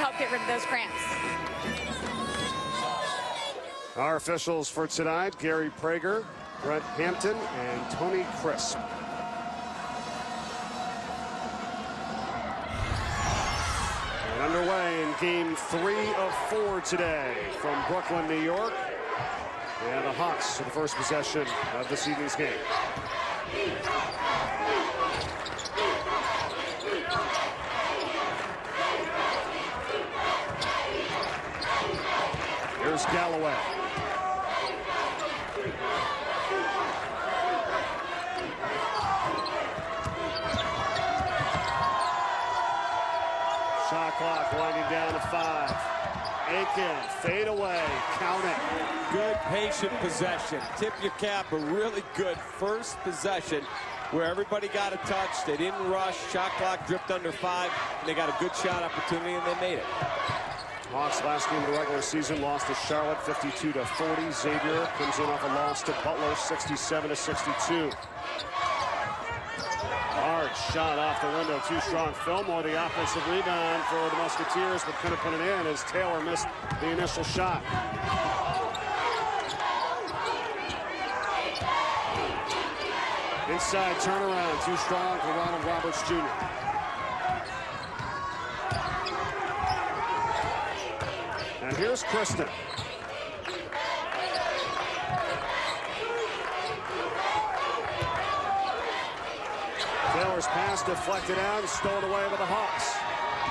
help get rid of those cramps. Our officials for tonight, Gary Prager, Brett Hampton, and Tony Crisp. And underway in game 3 of 4 today from Brooklyn, New York. And the Hawks to the first possession of this evening's game. Here's Galloway. Shot clock winding down to 5. Aiken, fade away, count it. Good patient possession. Tip your cap, a really good first possession where everybody got a touch. They didn't rush. Shot clock dripped under 5. And they got a good shot opportunity, and they made it. Hawks last game of the regular season lost to Charlotte 52-40. Xavier comes in off a loss to Butler 67-62. Hard shot off the window, too strong. Fillmore, the offensive rebound for the Musketeers, but couldn't put it in as Taylor missed the initial shot. Inside turnaround, too strong for Ronald Roberts Jr. And here's Kristen. Taylor's pass deflected out and stolen away by the Hawks.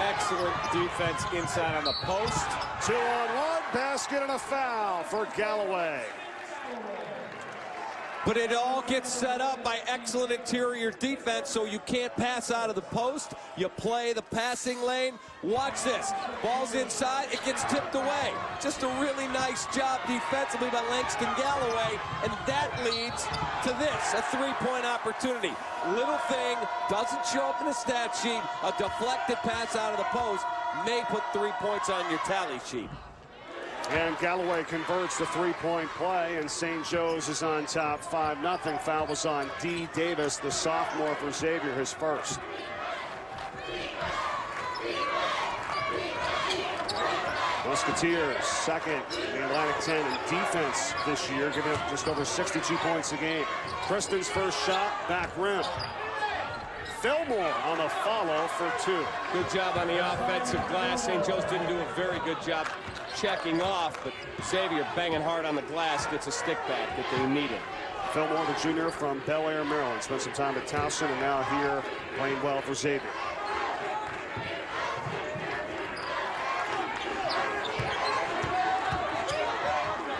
Excellent defense inside on the post. 2-on-1, basket and a foul for Galloway. But it all gets set up by excellent interior defense, so you can't pass out of the post. You play the passing lane. Watch this. Ball's inside. It gets tipped away. Just a really nice job defensively by Langston Galloway, and that leads to this, a three-point opportunity. Little thing, doesn't show up in the stat sheet. A deflected pass out of the post may put 3 points on your tally sheet. And Galloway converts the three-point play, and St. Joe's is on top 5-0. Foul was on D. Davis, the sophomore for Xavier, his first. Musketeers, second in the Atlantic 10 in defense this year, giving up just over 62 points a game. Kristen's first shot, back rim. Fillmore on the follow for 2. Good job on the offensive glass. St. Joe's didn't do a very good job checking off, but Xavier banging hard on the glass gets a stick back that they needed. Fillmore, the junior from Bel Air, Maryland, spent some time at Towson and now here playing well for Xavier.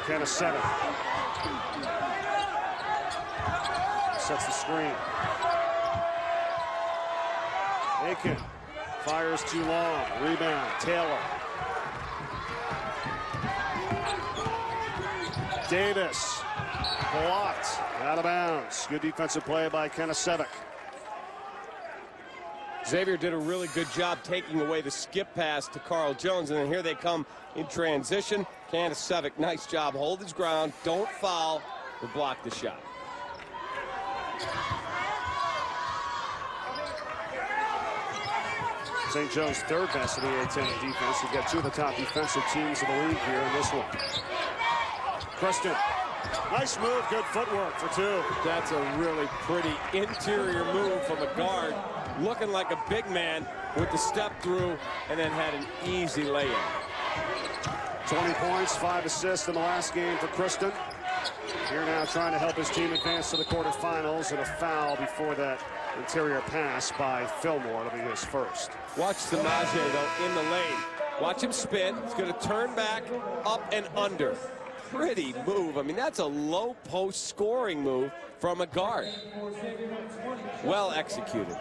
Kenna-7 sets the screen. Aiken fires too long. Rebound, Taylor. Davis blocked out of bounds. Good defensive play by Kenna-7. Xavier did a really good job taking away the skip pass to Carl Jones, and then here they come in transition. Kenna-7, nice job. Hold his ground, don't foul, or block the shot. St. Joe's third best in the A-10 defense. You've got two of the top defensive teams in the league here in this one. Preston, nice move, good footwork for 2. That's a really pretty interior move from a guard, looking like a big man with the step through, and then had an easy layup. 20 points, 5 assists in the last game for Kristen. Here now trying to help his team advance to the quarterfinals, and a foul before that interior pass by Fillmore. It'll be his first. Watch Samaje, though, in the lane. Watch him spin. He's going to turn back, up and under. Pretty move. I mean, that's a low post scoring move from a guard. Well executed.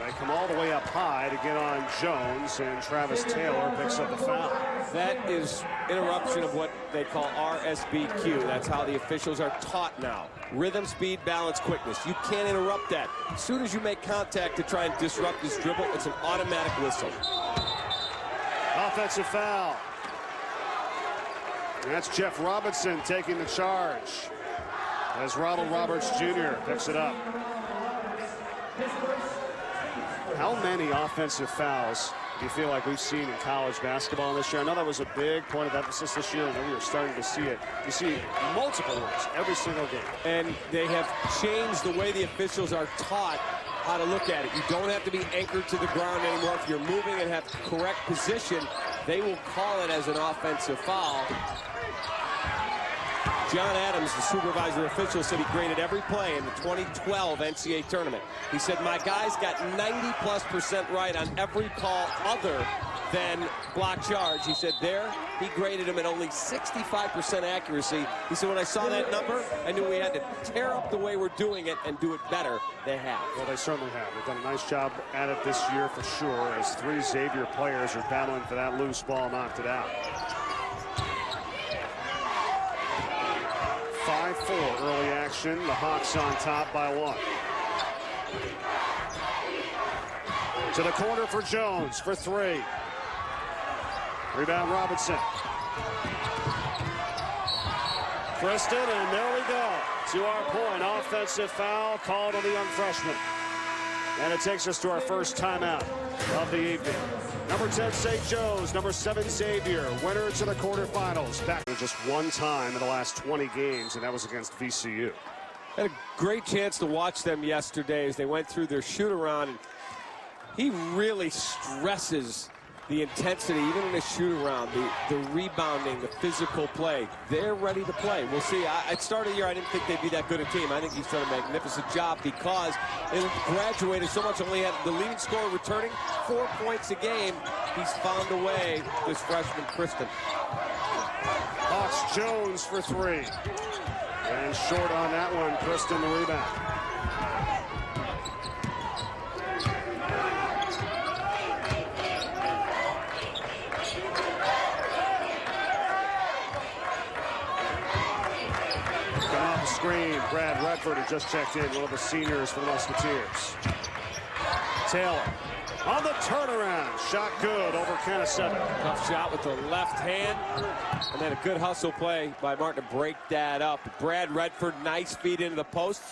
They come all the way up high to get on Jones, and Travis Taylor picks up the foul. That is interruption of what they call RSBQ. That's how the officials are taught now. Rhythm, speed, balance, quickness. You can't interrupt that. As soon as you make contact to try and disrupt his dribble, it's an automatic whistle. Offensive foul. And that's Jeff Robinson taking the charge as Ronald Roberts Jr. picks it up. How many offensive fouls do you feel like we've seen in college basketball this year? I know that was a big point of emphasis this year, and we are starting to see it. You see multiple ones every single game. And they have changed the way the officials are taught how to look at it. You don't have to be anchored to the ground anymore. If you're moving and have correct position, they will call it as an offensive foul. John Adams, the supervisor official, said he graded every play in the 2012 NCAA tournament. He said, my guys got 90+% right on every call other than block charge. He said there, he graded him at only 65% accuracy. He said, when I saw that number, I knew we had to tear up the way we're doing it and do it better. They have. Well, they certainly have. They've done a nice job at it this year for sure, as 3 Xavier players are battling for that loose ball, knocked it out. 5-4 early action. The Hawks on top by 1. To the corner for Jones for 3. Rebound Robinson. Kristen, and there we go. To our point, offensive foul called on the young freshman. And it takes us to our first timeout of the evening. Number 10, St. Joe's. Number 7, Xavier. Winner to the quarterfinals. Back just one time in the last 20 games, and that was against VCU. Had a great chance to watch them yesterday as they went through their shoot-around. And he really stresses the intensity, even in a shoot-around, the rebounding, the physical play. They're ready to play. We'll see. At start of the year, I didn't think they'd be that good a team. I think he's done a magnificent job because they graduated so much. Only had the leading scorer returning 4 points a game. He's found a way, this freshman, Kristen. Hawks Jones for 3. And short on that one, Kristen the rebound. Screen, Brad Redford, who just checked in, one of the seniors for the Musketeers. Taylor on the turnaround, shot good over Kennesaw. Tough shot with the left hand, and then a good hustle play by Martin to break that up. Brad Redford, nice feed into the post.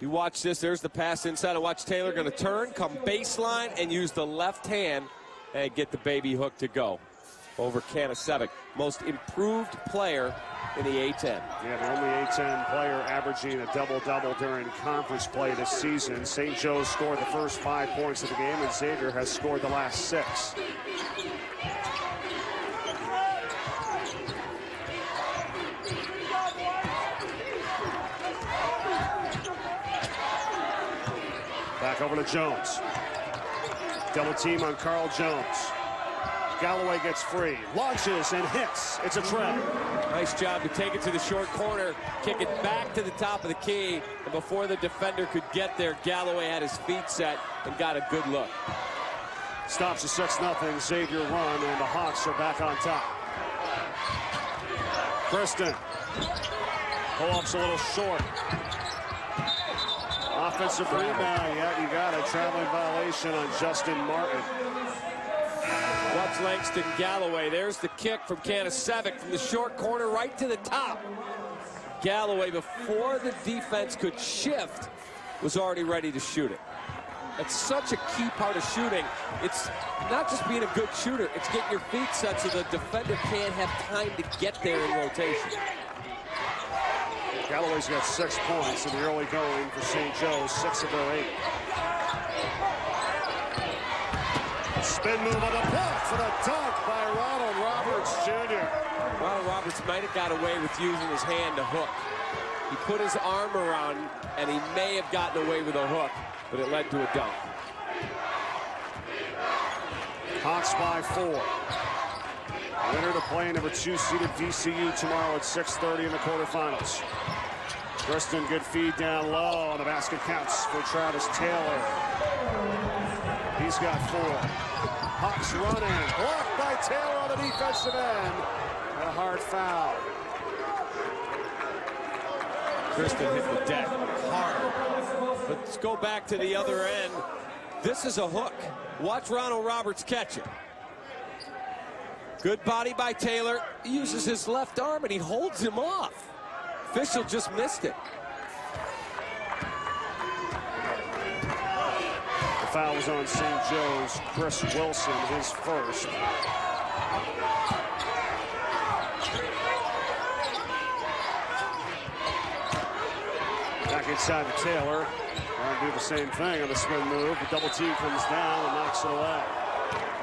You watch this, there's the pass inside, and watch Taylor going to turn, come baseline, and use the left hand and get the baby hook to go over Kennesaw. Most improved player in the A-10. Yeah, the only A-10 player averaging a double-double during conference play this season. St. Joe's scored the first 5 points of the game, and Xavier has scored the last 6. Back over to Jones. Double team on Carl Jones. Galloway gets free, launches and hits. It's a trap. Nice job to take it to the short corner, kick it back to the top of the key, and before the defender could get there, Galloway had his feet set and got a good look. Stops a 6-0 Xavier run, and the Hawks are back on top. Kristen. Pull-up's a little short. Offensive rebound. Yeah, you got a traveling violation on Justin Martin. Watch Langston Galloway. There's the kick from Kanasevich from the short corner right to the top. Galloway, before the defense could shift, was already ready to shoot it. That's such a key part of shooting. It's not just being a good shooter, it's getting your feet set so the defender can't have time to get there in rotation. Galloway's got 6 points in the early going for St. Joe's, 6 of their 8. Spin move on the block for the dunk by Ronald Roberts Jr. Ronald Roberts might have got away with using his hand to hook. He put his arm around, and he may have gotten away with a hook, but it led to a dunk. Hawks by 4. Winner to play number 2 seeded VCU tomorrow at 6:30 in the quarterfinals. Kristen, good feed down low, and the basket counts for Travis Taylor. He's got 4. Hawks running, blocked by Taylor on the defensive end. And a hard foul. Kristen hit the deck hard. But let's go back to the other end. This is a hook. Watch Ronald Roberts catch it. Good body by Taylor. He uses his left arm and he holds him off. Official just missed it. foul was on St. Joe's. Chris Wilson, his first. Back inside to Taylor. Trying to do the same thing on the spin move. The double team comes down and knocks it away.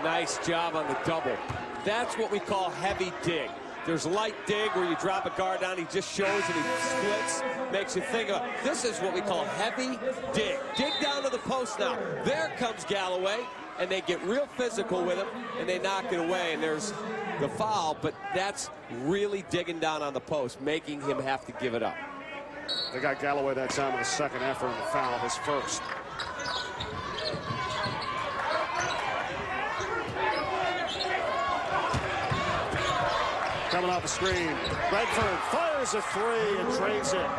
Nice job on the double. That's what we call heavy dig. There's light dig where you drop a guard down, he just shows and he splits, makes you think of, this is what we call heavy dig. Dig down to the post now. There comes Galloway, and they get real physical with him, and they knock it away, and there's the foul, but that's really digging down on the post, making him have to give it up. They got Galloway that time with a second effort and the foul, his first. Coming off the screen, Redford fires a three and drains it.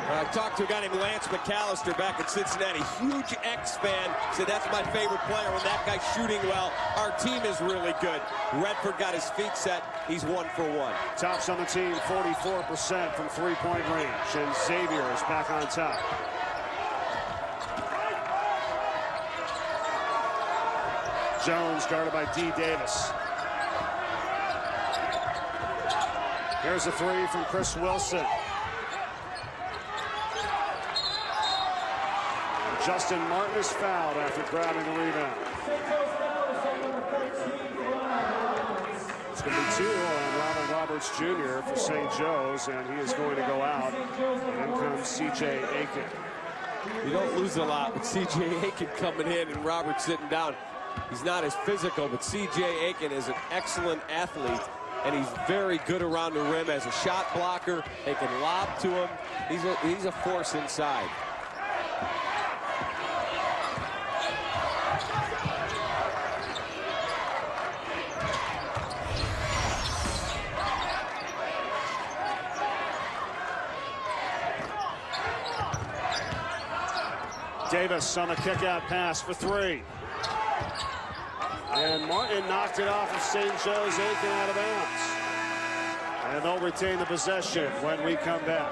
I talked to a guy named Lance McAllister back in Cincinnati. Huge X fan. Said that's my favorite player. When that guy's shooting well, our team is really good. Redford got his feet set. He's 1 for 1. Tops on the team, 44% from three-point range, and Xavier is back on top. Jones guarded by D. Davis. Here's a three from Chris Wilson. Justin Martin is fouled after grabbing the rebound. It's going to be 2 on Robin Roberts Jr. for St. Joe's, and he is going to go out. And in comes C.J. Aiken. You don't lose a lot with C.J. Aiken coming in and Roberts sitting down. He's not as physical, but C.J. Aiken is an excellent athlete. And he's very good around the rim as a shot blocker. They can lob to him. He's a force inside. Davis on a kick-out pass for 3. And Martin knocked it off of St. Joe's. Aiken out of bounds. And they'll retain the possession when we come back.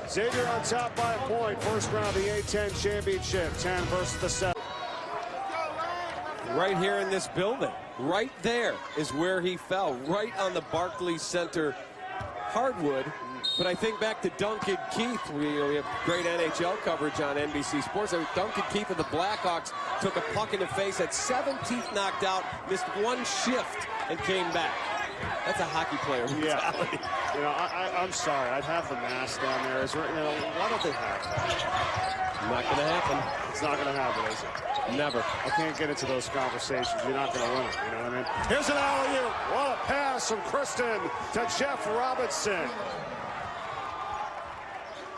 Xavier on top by a point. First round of the A-10 championship. 10 versus the 7. Right here in this building. Right there is where he fell. Right on the Barclays Center hardwood. But I think back to Duncan Keith. We have great NHL coverage on NBC Sports. Duncan Keith of the Blackhawks took a puck in the face, had 7 teeth knocked out, missed 1 shift, and came back. That's a hockey player mentality. Yeah. You know, I'm sorry. I'd have the mask down there. Why don't they have that? Not going to happen. It's not going to happen, is it? Never. I can't get into those conversations. You're not going to win it. You know what I mean? Here's an alley-oop. What a pass from Kristen to Jeff Robinson.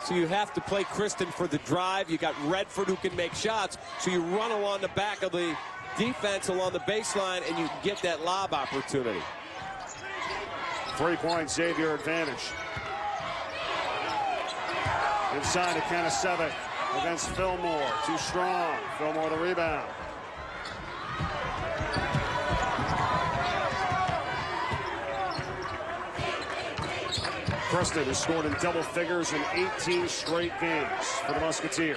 So you have to play Kristen for the drive. You got Redford who can make shots. So you run along the back of the defense along the baseline and you get that lob opportunity. 3-point Xavier advantage. Inside to Kanasevic against Fillmore. Too strong. Fillmore the rebound. Preston has scored in double figures in 18 straight games for the Musketeers.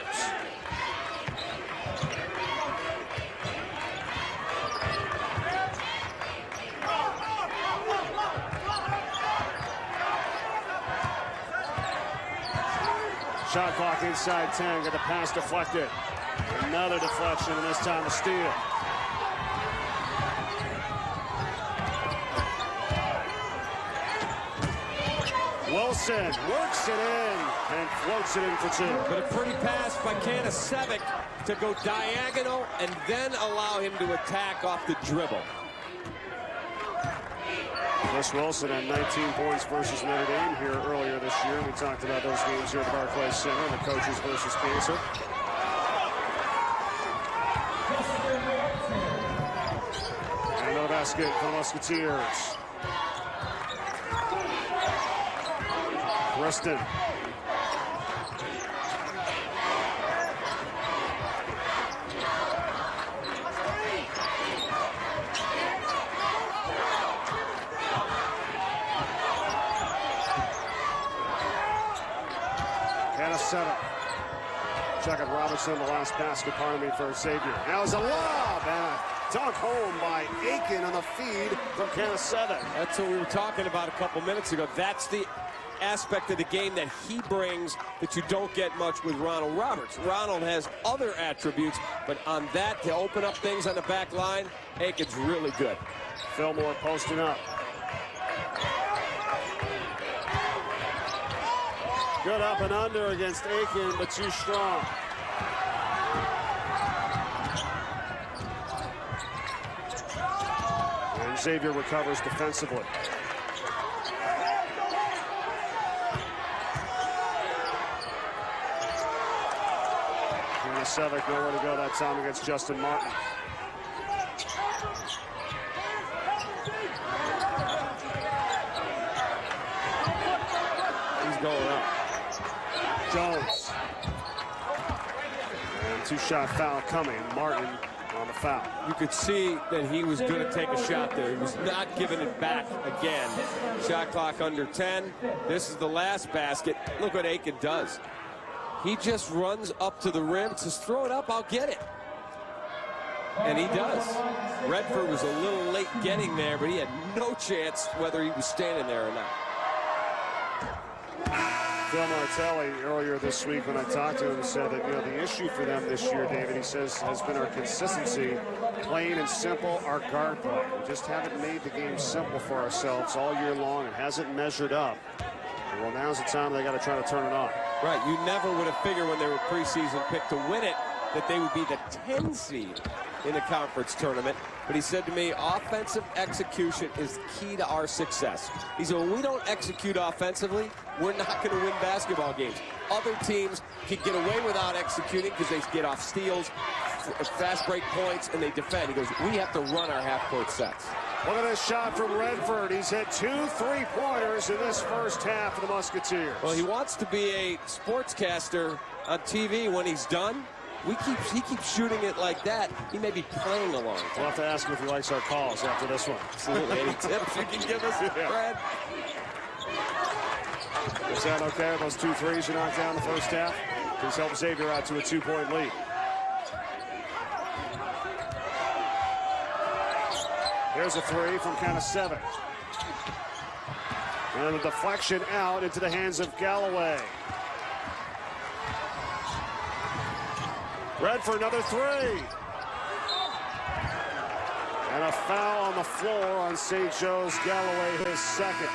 Shot clock inside 10. Got the pass deflected. Another deflection, and this time a steal. Wilson works it in and floats it in for 2. But a pretty pass by Kanasevic to go diagonal and then allow him to attack off the dribble. Chris Wilson had 19 points versus Notre Dame here earlier this year. We talked about those games here at the Barclays Center, the coaches versus cancer. And the basket for the Musketeers. Preston. Kanasevic. Chucking Robinson, the last basket, pardon me, for Xavier. Now it's a lob and a dunk home by Aiken on the feed from Canada 7. That's what we were talking about a couple minutes ago. That's the aspect of the game that he brings that you don't get much with Ronald Roberts. Ronald has other attributes, but on that, to open up things on the back line, Aiken's really good. Fillmore posting up. Good up and under against Aiken, but too strong. And Xavier recovers defensively. Sevick nowhere to go that time against Justin Martin. He's going up. Jones. And two-shot foul coming. Martin on the foul. You could see that he was going to take a shot there. He was not giving it back again. Shot clock under 10. This is the last basket. Look what Aiken does. He just runs up to the rim, says, throw it up, I'll get it. And he does. Redford was a little late getting there, but he had no chance whether he was standing there or not. Phil Martelli earlier this week when I talked to him said that, the issue for them this year, David, he says, has been our consistency, plain and simple, our guard play. We just haven't made the game simple for ourselves all year long. It hasn't measured up. Well, now's the time they got to try to turn it on. Right, you never would have figured when they were preseason picked to win it that they would be the 10 seed in the conference tournament. But he said to me, offensive execution is key to our success. He said, when we don't execute offensively, we're not going to win basketball games. Other teams can get away without executing because they get off steals, fast break points, and they defend. He goes, we have to run our half-court sets. Look at this shot from Redford. He's hit 2 3-pointers in this first half for the Musketeers. Well, he wants to be a sportscaster on TV when he's done. He keeps shooting it like that. He may be playing along. We'll have to ask him if he likes our calls after this one. Absolutely. Any tips you can give us, Brad? Is that okay with those 2 threes you knocked down in the first half? He's helped Xavier out to a 2-point lead. There's a 3 from Canada 7. And a deflection out into the hands of Galloway. Redford, another 3. And a foul on the floor on St. Joe's. Galloway, his second.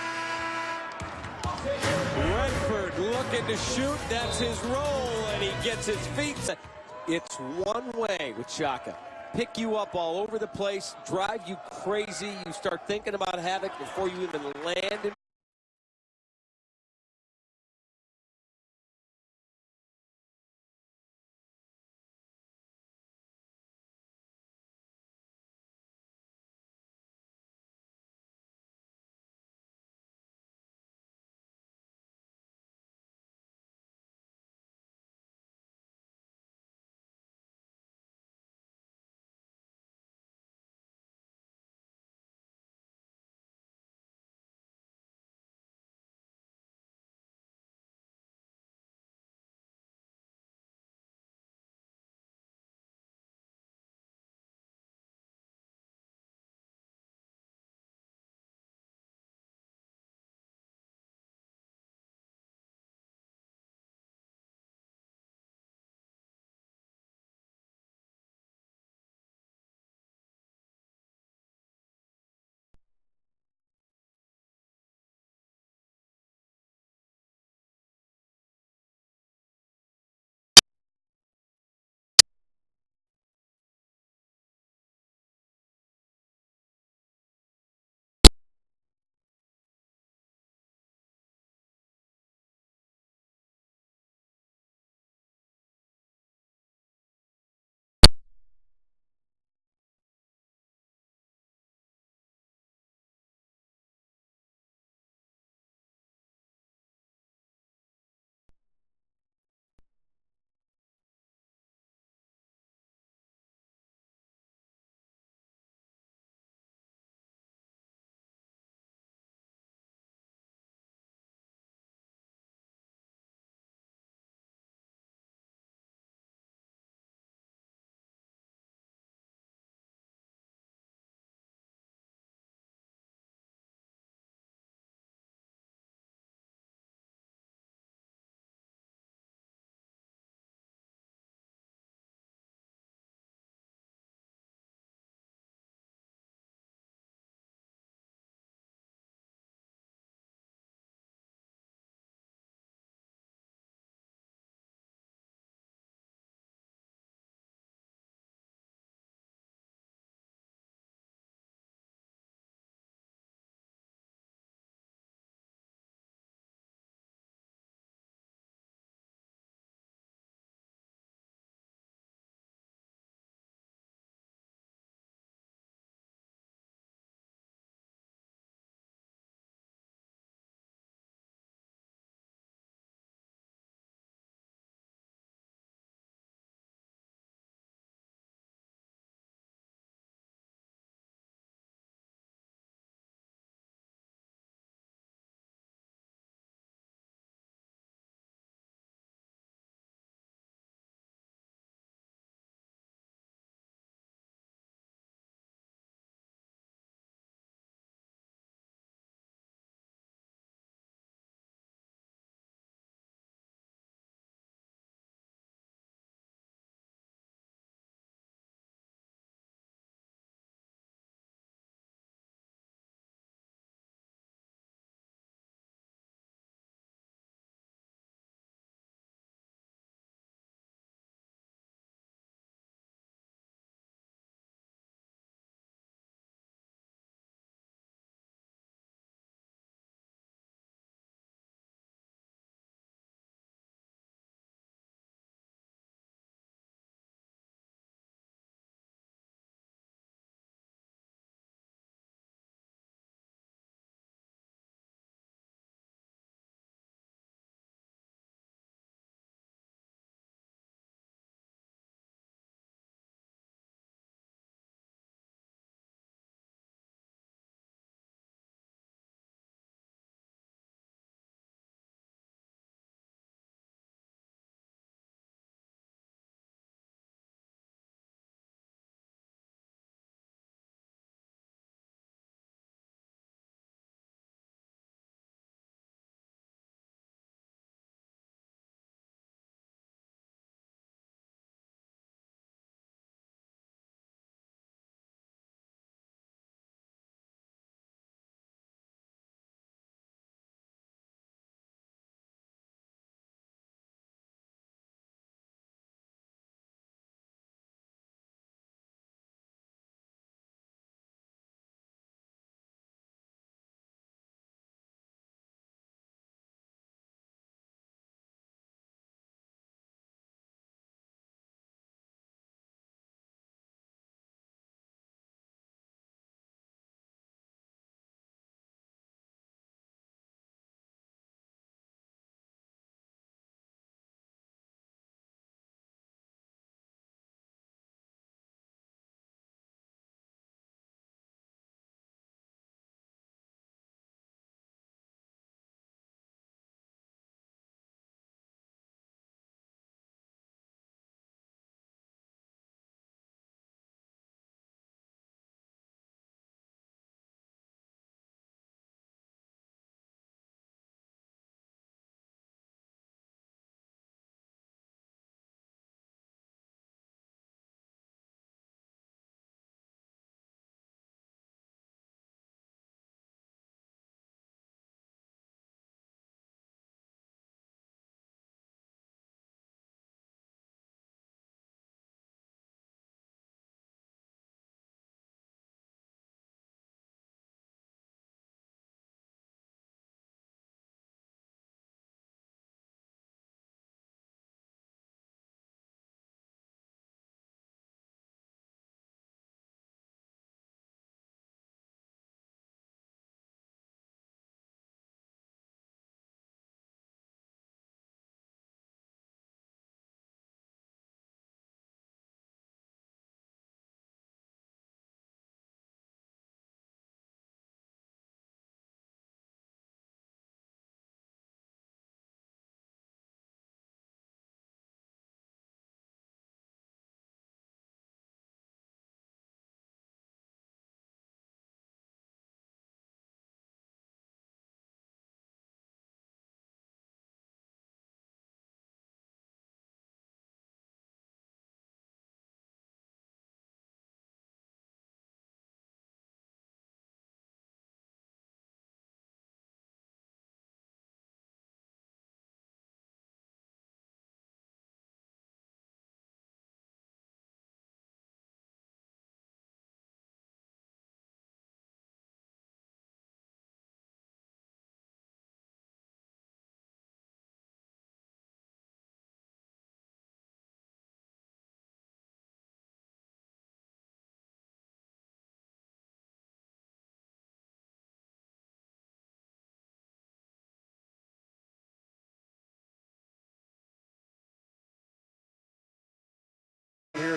Redford looking to shoot. That's his role, and he gets his feet. It's one way with Shaka. Pick you up all over the place, drive you crazy. You start thinking about havoc before you even land.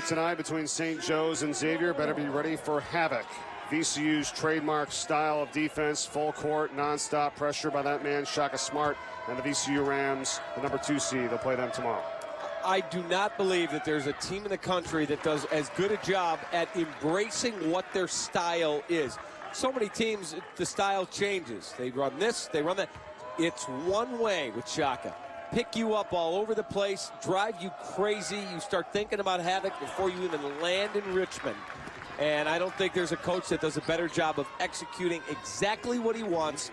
tonight between St. Joe's and Xavier. Better be ready for havoc. VCU's trademark style of defense, full court, nonstop pressure by that man, Shaka Smart, and the VCU Rams, the #2 seed. They'll play them tomorrow. I do not believe that there's a team in the country that does as good a job at embracing what their style is. So many teams, the style changes. They run this, they run that. It's one way with Shaka. Pick you up all over the place, drive you crazy. You start thinking about havoc before you even land in Richmond. And I don't think there's a coach that does a better job of executing exactly what he wants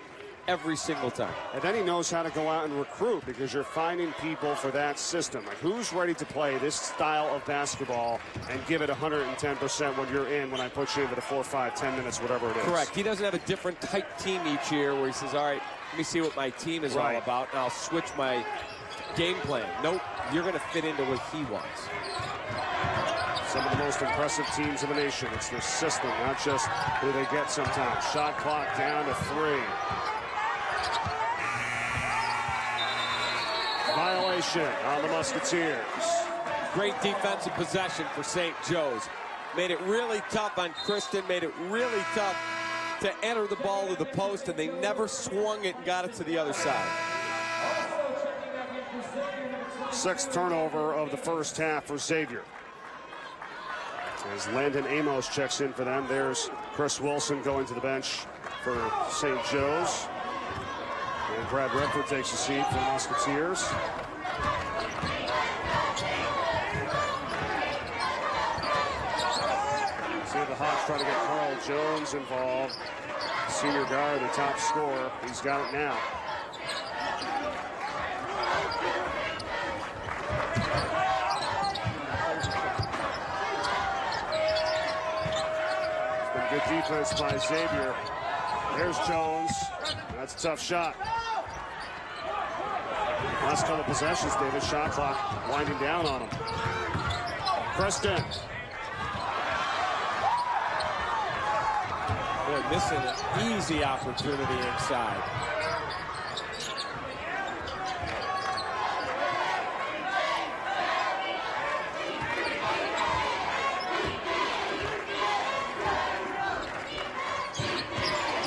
every single time. And then he knows how to go out and recruit, because you're finding people for that system. Like, who's ready to play this style of basketball and give it 110% when you're in, when I put you into the 4, 5, 10 minutes, whatever it is. Correct. He doesn't have a different type team each year where he says, all right, let me see what my team is all about, and I'll switch my game plan. Nope, you're going to fit into what he wants. Some of the most impressive teams in the nation. It's their system, not just who they get sometimes. Shot clock down to 3. Violation on the Musketeers. Great defensive possession for St. Joe's. Made it really tough on Kristen, made it really tough to enter the ball to the post, and they never swung it and got it to the other side. 6th turnover of the first half for Xavier. As Landon Amos checks in for them, there's Chris Wilson going to the bench for St. Joe's. And Brad Redford takes a seat for the Musketeers. See the Hawks try to get Carl Jones involved. Senior guard, the top scorer. He's got it now. Good defense by Xavier. There's Jones. That's a tough shot. Last couple possessions, David. Shot clock winding down on him. Preston. Boy, missing an easy opportunity inside.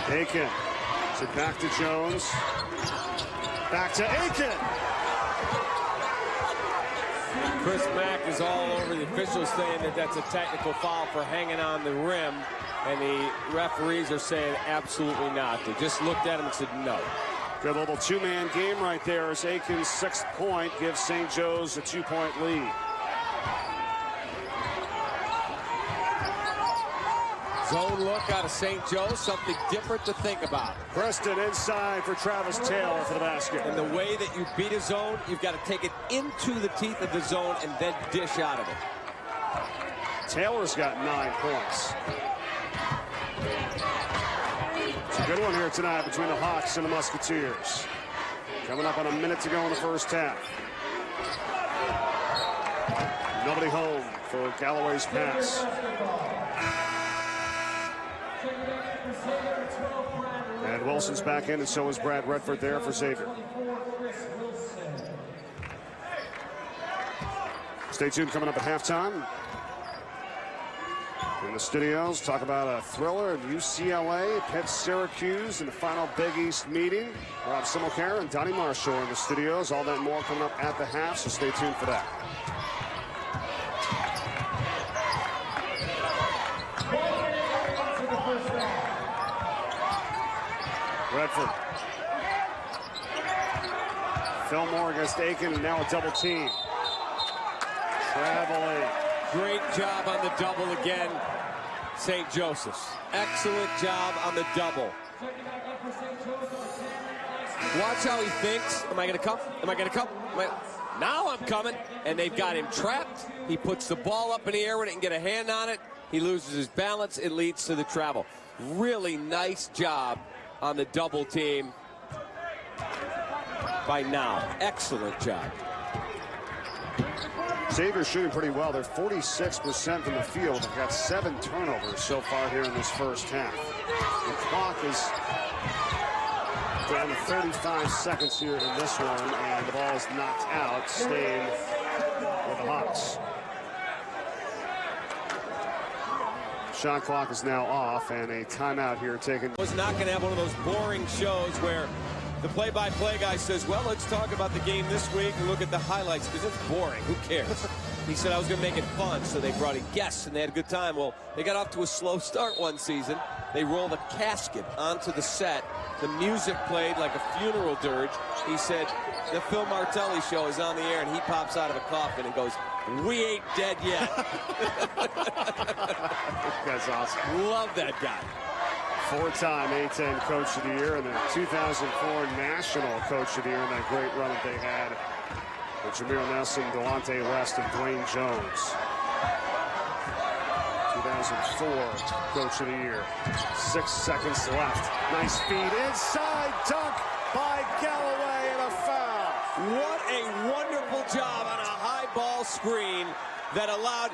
Aiken. So back to Jones. Back to Aiken. Chris Mack is all over the officials saying that that's a technical foul for hanging on the rim. And the referees are saying absolutely not. They just looked at him and said no. Good little two-man game right there as Aiken's 6th point gives St. Joe's a 2-point lead. Zone look out of St. Joe's, something different to think about. Preston inside for Travis Taylor for the basket. And the way that you beat a zone, you've got to take it into the teeth of the zone and then dish out of it. Taylor's got 9 points. It's a good one here tonight between the Hawks and the Musketeers. Coming up on a minute to go in the first half. Nobody home for Galloway's pass. And Wilson's back in, and so is Brad Redford there for Xavier. Stay tuned, coming up at halftime. In the studios, talk about a thriller in UCLA, Pitt, Syracuse in the final Big East meeting. Rob Simmelcare and Donnie Marshall in the studios. All that and more coming up at the half, so stay tuned for that. Redford. Fillmore against Aiken, and now a double team. Traveling. Great job on the double again, St. Joseph's. Excellent job on the double. Watch how he thinks. Am I going to come? Am I going to come? Now I'm coming. And they've got him trapped. He puts the ball up in the air when he can get a hand on it. He loses his balance. It leads to the travel. Really nice job on the double team by now. Excellent job. Xavier's shooting pretty well. They're 46% from the field. They've got 7 turnovers so far here in this first half. The clock is down to 35 seconds here in this one, and the ball is knocked out, staying with the Hawks. shot clock is now off, and a timeout here taken. Was not going to have one of those boring shows where the play-by-play guy says, well, let's talk about the game this week and look at the highlights, because it's boring. Who cares? He said I was going to make it fun, so they brought in guests, and they had a good time. Well, they got off to a slow start one season. They rolled a casket onto the set. The music played like a funeral dirge. He said, the Phil Martelli show is on the air, and he pops out of a coffin and goes, we ain't dead yet. That's awesome. Love that guy. Four-time A-10 Coach of the Year and the 2004 National Coach of the Year in that great run that they had with Jameer Nelson, Delonte West, and Dwayne Jones. 2004 Coach of the Year. 6 seconds left. Nice feed inside, dunk by Galloway, and a foul. What a wonderful job on a high ball screen that allowed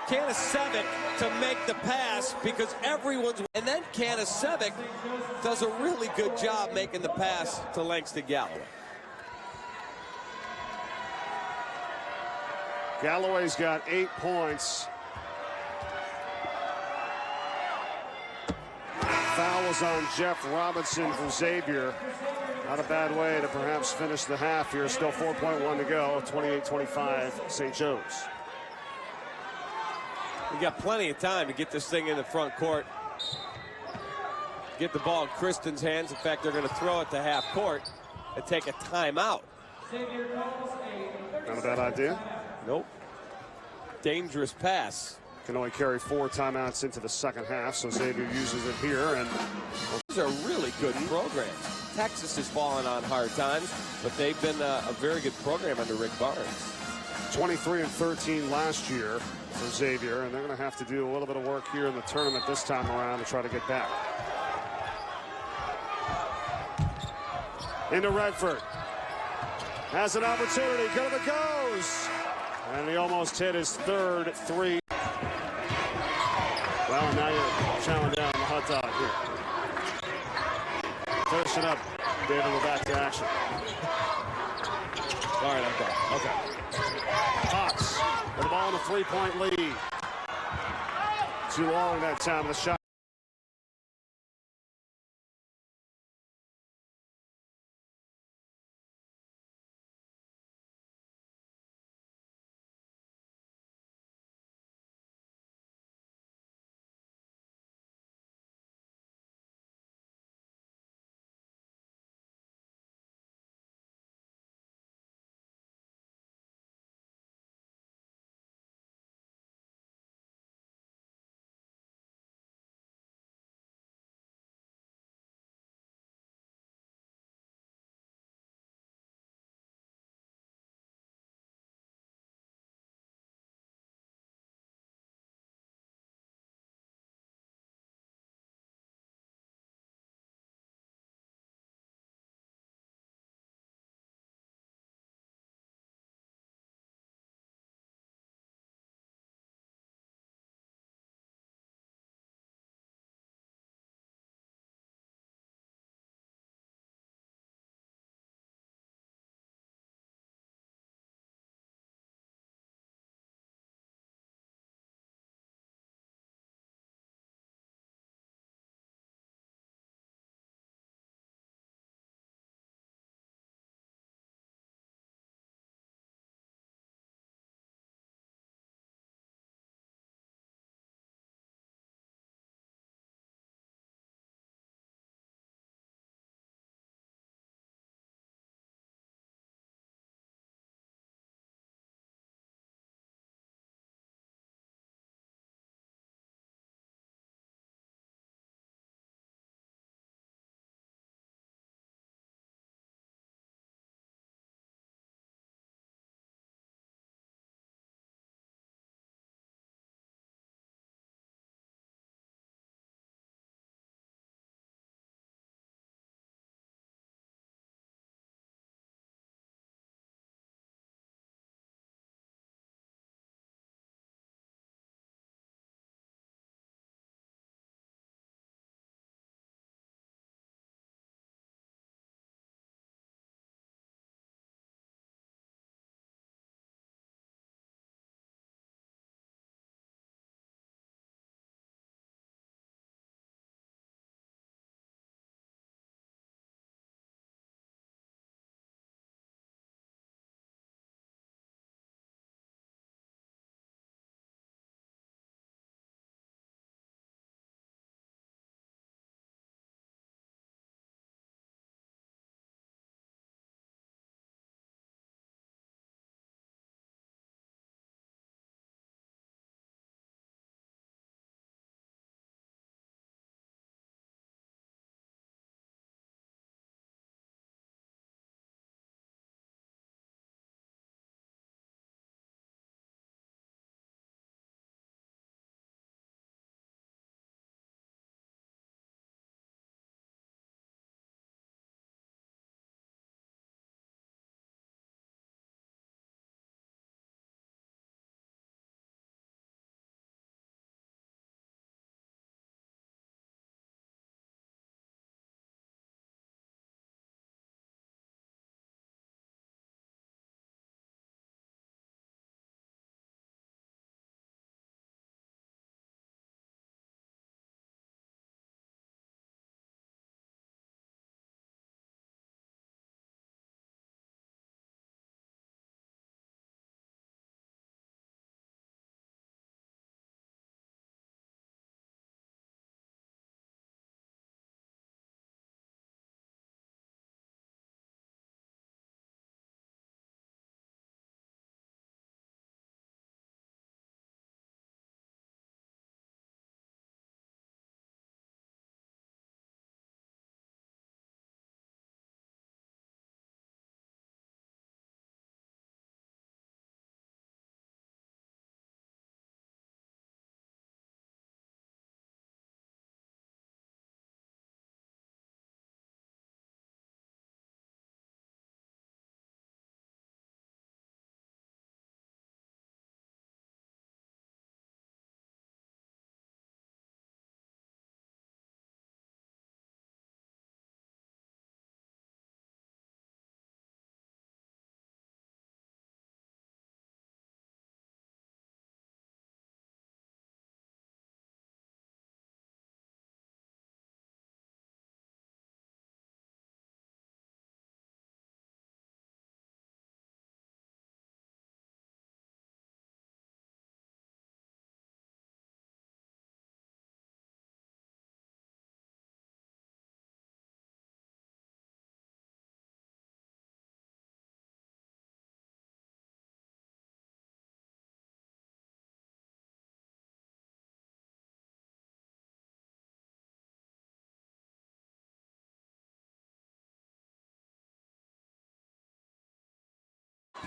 Kanasevic to make the pass, because everyone's... And then Kanasevic does a really good job making the pass to Langston Galloway. Galloway's got 8 points. Foul was on Jeff Robinson for Xavier. Not a bad way to perhaps finish the half here. Still 4.1 to go. 28-25 St. Joe's. We got plenty of time to get this thing in the front court. Get the ball in Kristen's hands. In fact, they're going to throw it to half court and take a timeout. Not a bad idea. Nope. Dangerous pass. Can only carry 4 timeouts into the second half, so Xavier uses it here. And these are really good programs. Texas has fallen on hard times, but they've been a very good program under Rick Barnes. 23-13 last year for Xavier, and they're going to have to do a little bit of work here in the tournament this time around to try to get back. Into Redford. Has an opportunity. Go to the goes. And he almost hit his third 3. Well, now you're chowing down on the hot dog here. Finish it up. David, we're back to action. All right, I'm done. Okay. Hawks with the ball in a 3-point lead. Too long that time. The shot.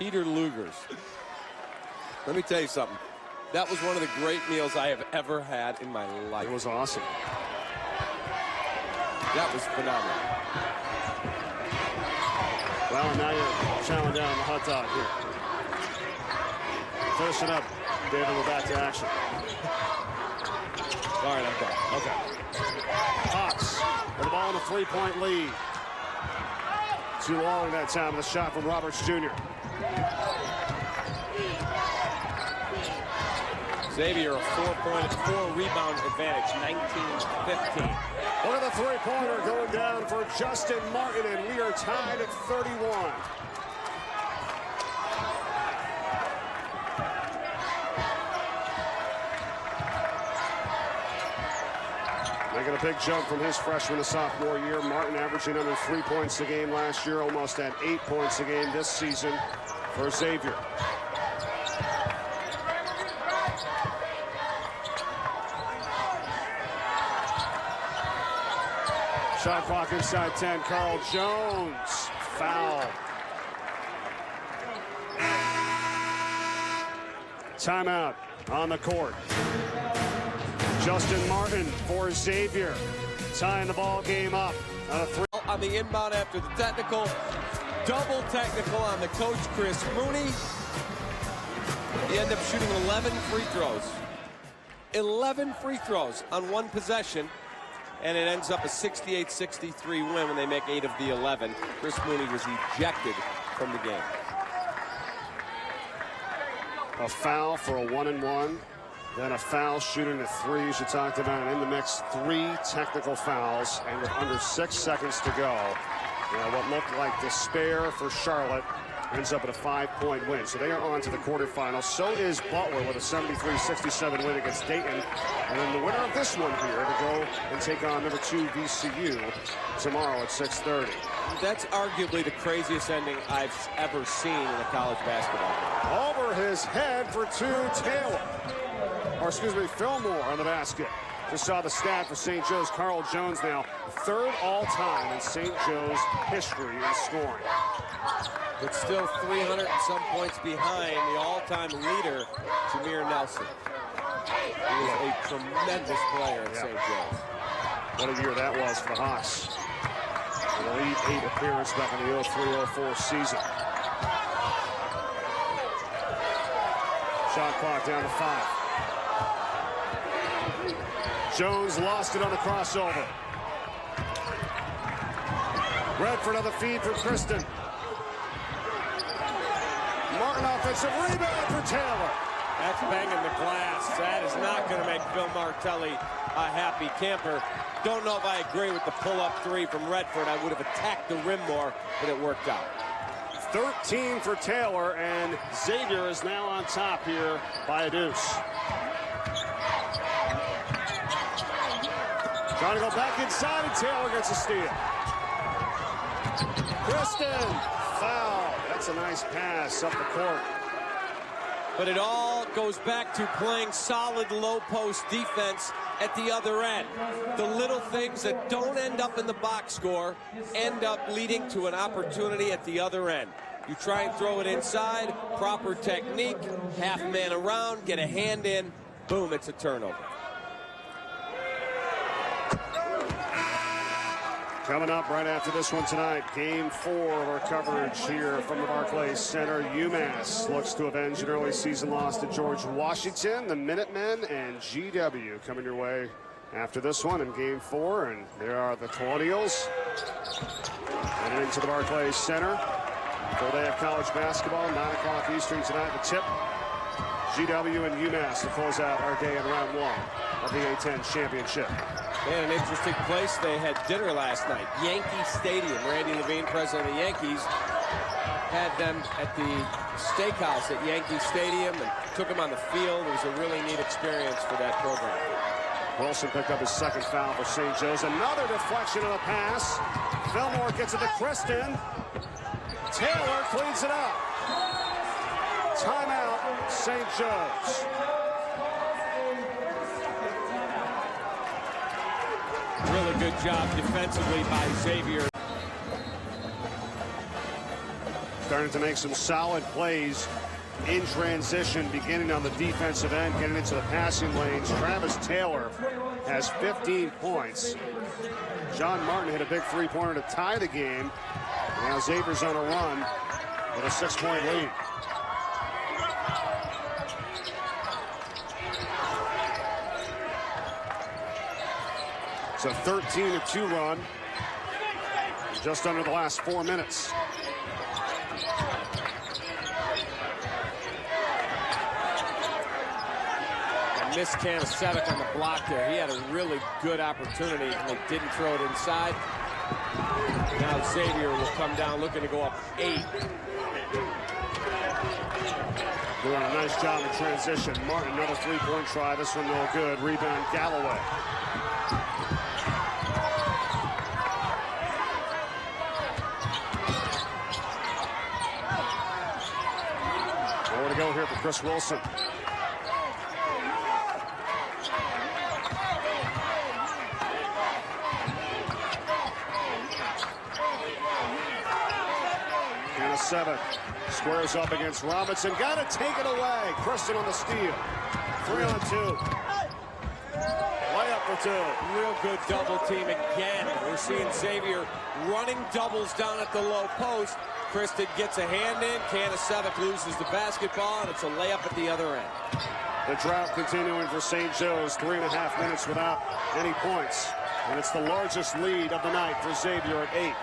Peter Luger's. Let me tell you something. That was one of the great meals I have ever had in my life. It was awesome. That was phenomenal. Well, now you're chowing down the hot dog here. Finishing up. David, we're back to action. All right, I'm done. Okay. Hawks with the ball in a 3-point lead. Too long that time. The shot from Roberts Jr. Xavier, a 4-rebound advantage, 19-15. Look at the three-pointer going down for Justin Martin, and we are tied at 31. Making a big jump from his freshman to sophomore year. Martin averaging under 3 points a game last year, almost at 8 points a game this season for Xavier. Shot clock inside 10. Carl Jones, foul. Timeout on the court. Justin Martin for Xavier, tying the ball game up on a 3. On the inbound after the technical, double technical on the coach, Chris Mooney. He ended up shooting 11 free throws. 11 free throws on one possession, and it ends up a 68-63 win when they make 8 of the 11. Chris Mooney was ejected from the game. A foul for a 1-and-1. Then a foul shooting the threes you talked about. In the mix, 3 technical fouls, and with under 6 seconds to go, what looked like despair for Charlotte ends up at a 5-point win. So they are on to the quarterfinals. So is Butler with a 73-67 win against Dayton. And then the winner of this one here to go and take on number 2 VCU tomorrow at 6:30. That's arguably the craziest ending I've ever seen in a college basketball game. Over his head for 2, Taylor. Or excuse me, Fillmore on the basket. Just saw the stat for St. Joe's. Carl Jones now 3rd all-time in St. Joe's history in scoring. But still 300 and some points behind the all-time leader, Jameer Nelson. He was a tremendous player at St. Joe's. What a year that was for the Hawks. An Elite 8 appearance back in the 03-04 season. Shot clock down to 5. Jones lost it on the crossover. Redford on the feed for Kristen. Martin offensive rebound for Taylor. That's banging the glass. That is not going to make Phil Martelli a happy camper. Don't know if I agree with the pull-up 3 from Redford. I would have attacked the rim more, but it worked out. 13 for Taylor, and Xavier is now on top here by a deuce. Trying to go back inside, and Taylor gets a steal. Kristen, foul. That's a nice pass up the court. But it all goes back to playing solid low-post defense at the other end. The little things that don't end up in the box score end up leading to an opportunity at the other end. You try and throw it inside, proper technique, half man around, get a hand in, boom, it's a turnover. Coming up right after this one tonight, Game 4 of our coverage here from the Barclays Center. UMass looks to avenge an early season loss to George Washington. The Minutemen and GW coming your way after this one in Game 4. And there are the Colonials heading into the Barclays Center. Full day of college basketball, 9 o'clock Eastern tonight. The tip, GW and UMass to close out our day in round 1 of the A-10 championship. They had an interesting place. They had dinner last night. Yankee Stadium. Randy Levine, president of the Yankees, had them at the steakhouse at Yankee Stadium and took them on the field. It was a really neat experience for that program. Wilson picked up his 2nd foul for St. Joe's. Another deflection of a pass. Fillmore gets it to Kristen. Taylor cleans it up. Timeout, St. Joe's. Really good job defensively by Xavier. Starting to make some solid plays in transition, beginning on the defensive end, getting into the passing lanes. Travis Taylor has 15 points. John Martin hit a big three-pointer to tie the game. Now Xavier's on a run with a 6-point lead. It's a 13-2 run. Just under the last 4 minutes. Missed Kanasevic on the block there. He had a really good opportunity and they didn't throw it inside. Now Xavier will come down looking to go up 8. Doing a nice job in transition. Martin, another three-point try. This one no good. Rebound Galloway. More to go here for Chris Wilson. Kanasevic squares up against Robinson. Got to take it away. Kristen on the steal. 3-on-2. Layup for 2. Real good double team again. We're seeing Xavier running doubles down at the low post. Kristen gets a hand in. Kanasevic loses the basketball, and it's a layup at the other end. The drought continuing for St. Joe's. 3.5 minutes without any points. And it's the largest lead of the night for Xavier at 8.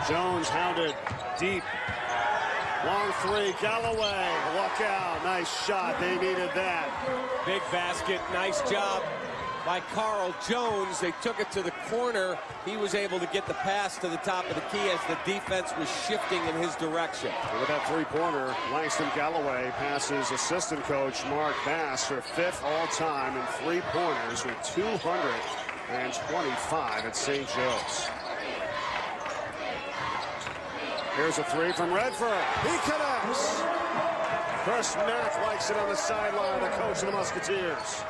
Jones hounded deep. Long three, Galloway, walk out, nice shot, they needed that. Big basket, nice job by Carl Jones. They took it to the corner. He was able to get the pass to the top of the key as the defense was shifting in his direction. And with that three-pointer, Langston Galloway passes assistant coach Mark Bass for 5th all-time in three-pointers with 225 at St. Joe's. Here's a three from Redford. He connects. Chris Mack likes it on the sideline, the coach of the Musketeers.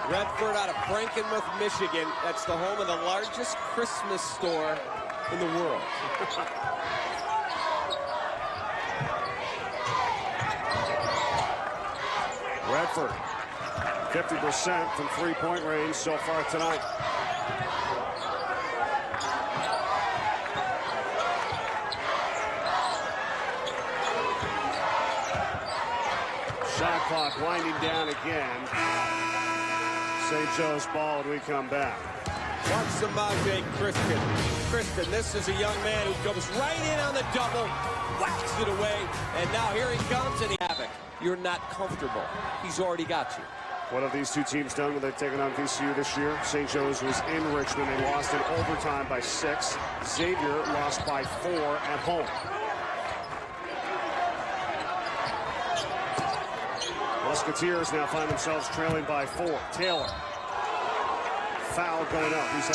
Redford out of Frankenmuth, Michigan. That's the home of the largest Christmas store in the world. Redford, 50% from three-point range so far tonight. Shot clock winding down again. St. Joe's ball when we come back. Watch Samaje Kristen, this is a young man who comes right in on the double, whacks it away, and now here he comes and havoc. You're not comfortable. He's already got you. What have these two teams done when they've taken on VCU this year? St. Joe's was in Richmond. They lost in overtime by 6. Xavier lost by 4 at home. Musketeers now find themselves trailing by 4. Taylor. Foul going up. He's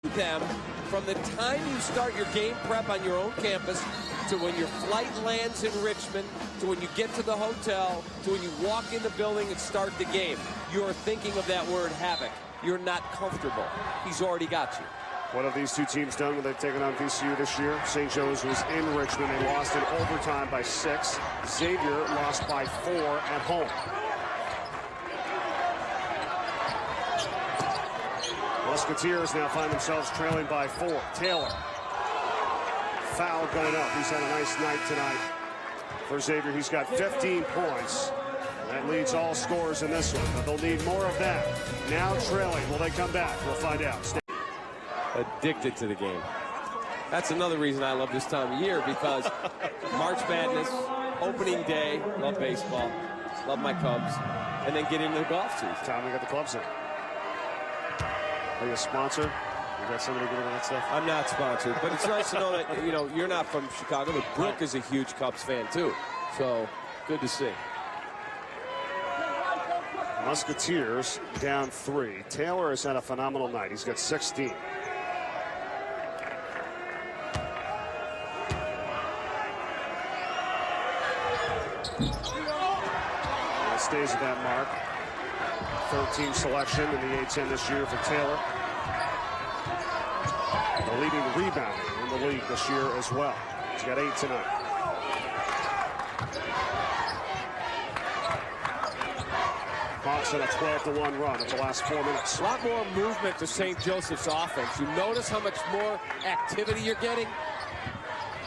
them from the time you start your game prep on your own campus to when your flight lands in Richmond, to when you get to the hotel, to when you walk in the building and start the game. You're thinking of that word havoc. You're not comfortable. He's already got you. What have these two teams done when they've taken on VCU this year? St. Joe's was in Richmond. They lost in overtime by 6. Xavier lost by 4 at home. Musketeers now find themselves trailing by 4. Taylor. Foul going up. He's had a nice night tonight for Xavier. He's got 15 points. That leads all scorers in this one, but they'll need more of that. Now trailing. Will they come back? We'll find out. Addicted to the game. That's another reason I love this time of year, because March Madness, opening day, love baseball, love my Cubs, and then get into the golf season. Time to get the clubs in. Are you a sponsor? You got somebody doing that stuff? I'm not sponsored, but it's nice to know that, you know, you're not from Chicago, but Brooke is a huge Cubs fan too. So good to see. Musketeers down 3. Taylor has had a phenomenal night. He's got 16. Stays at that mark. 13 selection in the A-10 this year for Taylor. The leading rebounder in the league this year as well. He's got 8 tonight. Hawks on a 12-1 run in the last 4 minutes. A lot more movement to St. Joseph's offense. You notice how much more activity you're getting?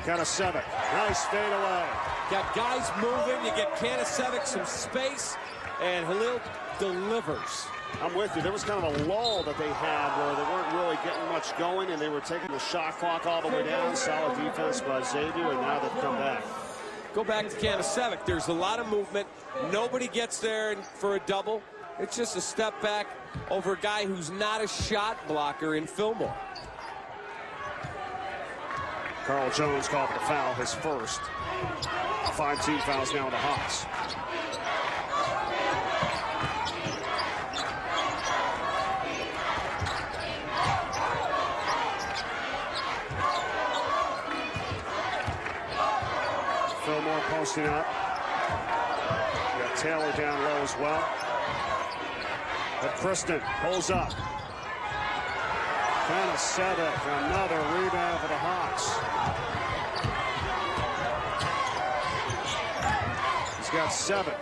Kanasevic, nice fade away. Got guys moving, you get Kanasevic some space, and Halil delivers. I'm with you. There was kind of a lull that they had where they weren't really getting much going, and they were taking the shot clock all the way down. Solid defense by Xavier, and now they've come back. Go back to Kanasevic. There's a lot of movement. Nobody gets there for a double. It's just a step back over a guy who's not a shot blocker in Fillmore. Carl Jones called for the foul, his first. 5 team fouls now on the Hawks. Fillmore posting up. You got Taylor down low as well. But Kristen pulls up. Kanasevic, another rebound for the Hawks. He's got 7.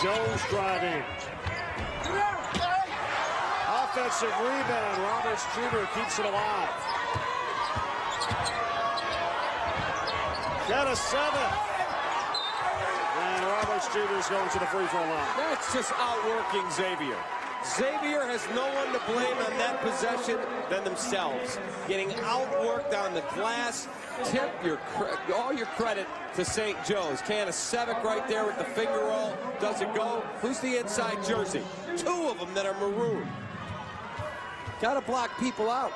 Jones driving. Offensive rebound. Roberts Jr. keeps it alive. Got a 7. And Roberts Jr. is going to the free throw line. That's just outworking Xavier. Xavier has no one to blame on that possession than themselves. Getting outworked on the glass. Tip all your credit to St. Joe's. Kanasevic right there with the finger roll. Does it go? Who's the inside jersey? 2 of them that are maroon. Got to block people out.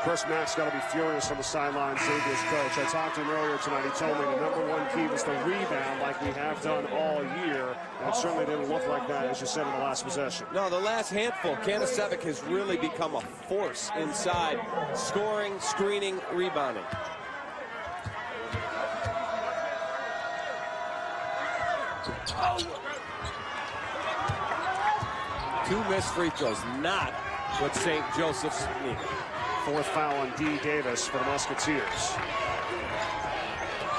Chris Mack's got to be furious on the sideline, Xavier's coach. I talked to him earlier tonight. He told me the #1 key was the rebound, like we have done all year. And it certainly didn't look like that, as you said, in the last possession. No, the last handful. Kanasevic has really become a force inside. Scoring, screening, rebounding. Two missed free throws, not what St. Joseph's needed. 4th foul on D. Davis for the Musketeers.